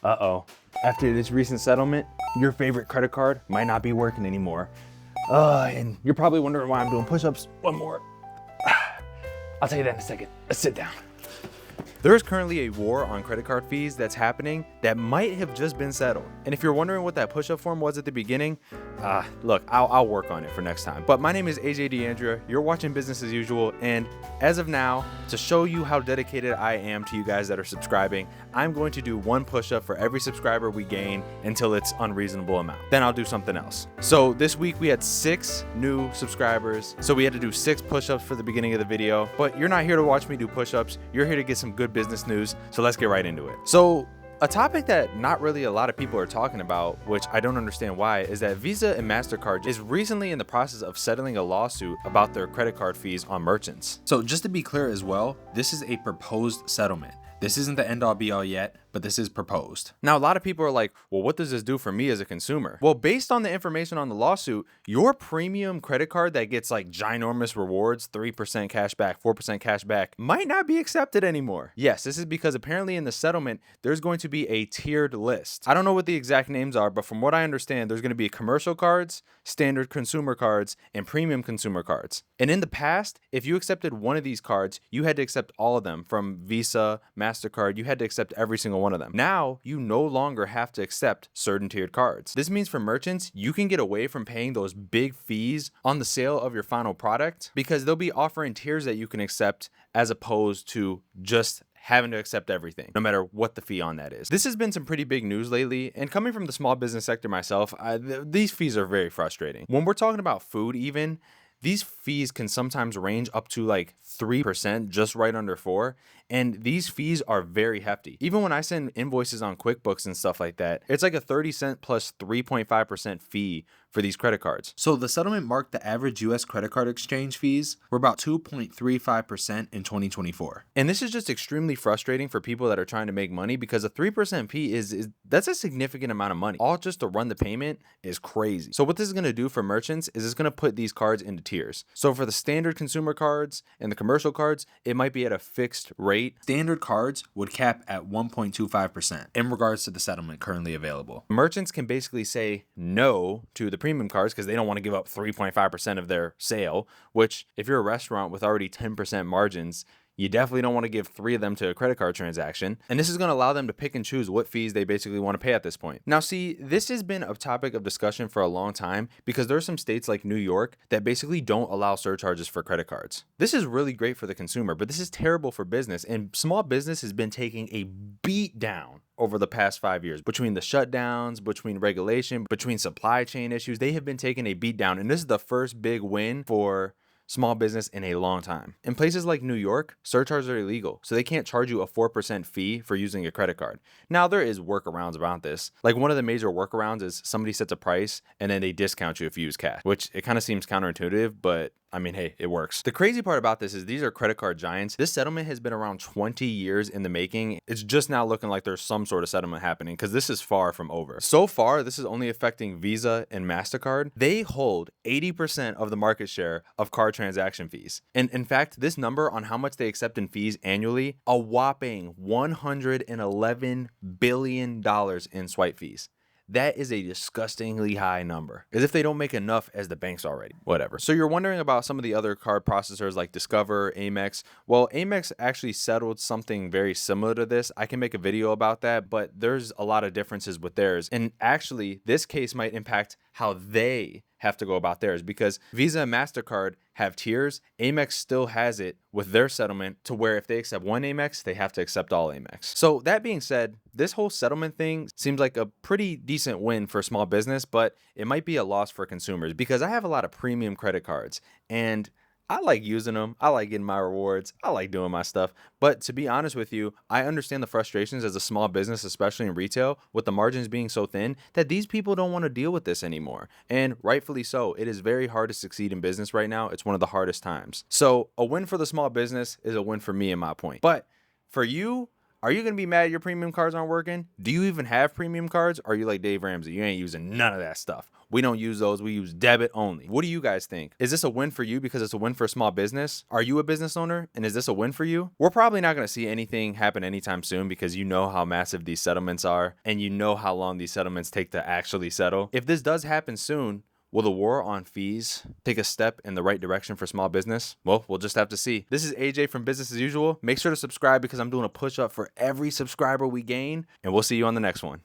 Uh-oh. After this recent settlement, your favorite credit card might not be working anymore. And you're probably wondering why I'm doing push-ups. One more. I'll tell you that in a second. Let's sit down. There is currently a war on credit card fees that's happening that might have just been settled. And if you're wondering what that push-up form was at the beginning, look, I'll work on it for next time. But my name is AJ DeAndrea. You're watching Business as Usual. And as of now, to show you how dedicated I am to you guys that are subscribing, I'm going to do one push-up for every subscriber we gain until it's unreasonable amount. Then I'll do something else. So this week we had 6 new subscribers. So we had to do 6 push-ups for the beginning of the video. But you're not here to watch me do push-ups. You're here to get some good business news. So let's get right into it. So a topic that not really a lot of people are talking about, which I don't understand why, is that Visa and Mastercard is recently in the process of settling a lawsuit about their credit card fees on merchants. So just to be clear as well, this is a proposed settlement. This isn't the end all be all yet, but this is proposed. Now, a lot of people are like, well, what does this do for me as a consumer? Well, based on the information on the lawsuit, your premium credit card that gets like ginormous rewards, 3% cash back, 4% cash back, might not be accepted anymore. Yes, this is because apparently in the settlement, there's going to be a tiered list. I don't know what the exact names are, but from what I understand, there's going to be commercial cards, standard consumer cards, and premium consumer cards. And in the past, if you accepted one of these cards, you had to accept all of them from Visa, Mastercard. You had to accept every single one of them. Now, you no longer have to accept certain tiered cards. This means for merchants, you can get away from paying those big fees on the sale of your final product because they'll be offering tiers that you can accept as opposed to just having to accept everything, no matter what the fee on that is. This has been some pretty big news lately, and coming from the small business sector myself, these fees are very frustrating. When we're talking about food even, these fees can sometimes range up to like 3%, just right under 4%. And these fees are very hefty. Even when I send invoices on QuickBooks and stuff like that, it's like a 30 cent plus 3.5% fee for these credit cards. So the settlement marked the average US credit card exchange fees were about 2.35% in 2024. And this is just extremely frustrating for people that are trying to make money because a 3% fee that's a significant amount of money. All just to run the payment is crazy. So what this is going to do for merchants is it's going to put these cards into tiers. So for the standard consumer cards and the commercial cards, it might be at a fixed rate. Standard cards would cap at 1.25% in regards to the settlement currently available. Merchants can basically say no to the premium cards because they don't want to give up 3.5% of their sale, which if you're a restaurant with already 10% margins, you definitely don't want to give 3 of them to a credit card transaction. And this is going to allow them to pick and choose what fees they basically want to pay at this point. Now, see, this has been a topic of discussion for a long time because there are some states like New York that basically don't allow surcharges for credit cards. This is really great for the consumer, but this is terrible for business. And small business has been taking a beat down over the past 5 years. Between the shutdowns, between regulation, between supply chain issues, they have been taking a beat down. And this is the first big win for small business in a long time. In places like New York, surcharges are illegal, so they can't charge you a 4% fee for using a credit card. Now, there is workarounds about this. Like one of the major workarounds is somebody sets a price and then they discount you if you use cash, which it kind of seems counterintuitive, but I mean, hey, it works. The crazy part about this is these are credit card giants. This settlement has been around 20 years in the making. It's just now looking like there's some sort of settlement happening because this is far from over. So far, this is only affecting Visa and Mastercard. They hold 80% of the market share of card transaction fees. And in fact, this number on how much they accept in fees annually, a whopping $111 billion in swipe fees. That is a disgustingly high number, as if they don't make enough as the banks already. Whatever. So you're wondering about some of the other card processors like Discover, Amex. Well, Amex actually settled something very similar to this. I can make a video about that, but there's a lot of differences with theirs. And actually, this case might impact how they have to go about theirs because Visa and Mastercard have tiers. Amex still has it with their settlement to where if they accept one Amex, they have to accept all Amex. So that being said, this whole settlement thing seems like a pretty decent win for small business, but it might be a loss for consumers because I have a lot of premium credit cards and I like using them. I like getting my rewards. I like doing my stuff. But to be honest with you, I understand the frustrations as a small business, especially in retail, with the margins being so thin that these people don't want to deal with this anymore. And rightfully so. It is very hard to succeed in business right now. It's one of the hardest times. So a win for the small business is a win for me in my point. But for you, Are you going to be mad your premium cards aren't working? Do you even have premium cards? Or are you like Dave Ramsey? You ain't using none of that stuff. We don't use those. We use debit only. What do you guys think? Is this a win for you because it's a win for a small business? Are you a business owner? And is this a win for you? We're probably not going to see anything happen anytime soon because you know how massive these settlements are and you know how long these settlements take to actually settle. If this does happen soon, will the war on fees take a step in the right direction for small business? Well, we'll just have to see. This is AJ from Business as Usual. Make sure to subscribe because I'm doing a push up for every subscriber we gain, and we'll see you on the next one.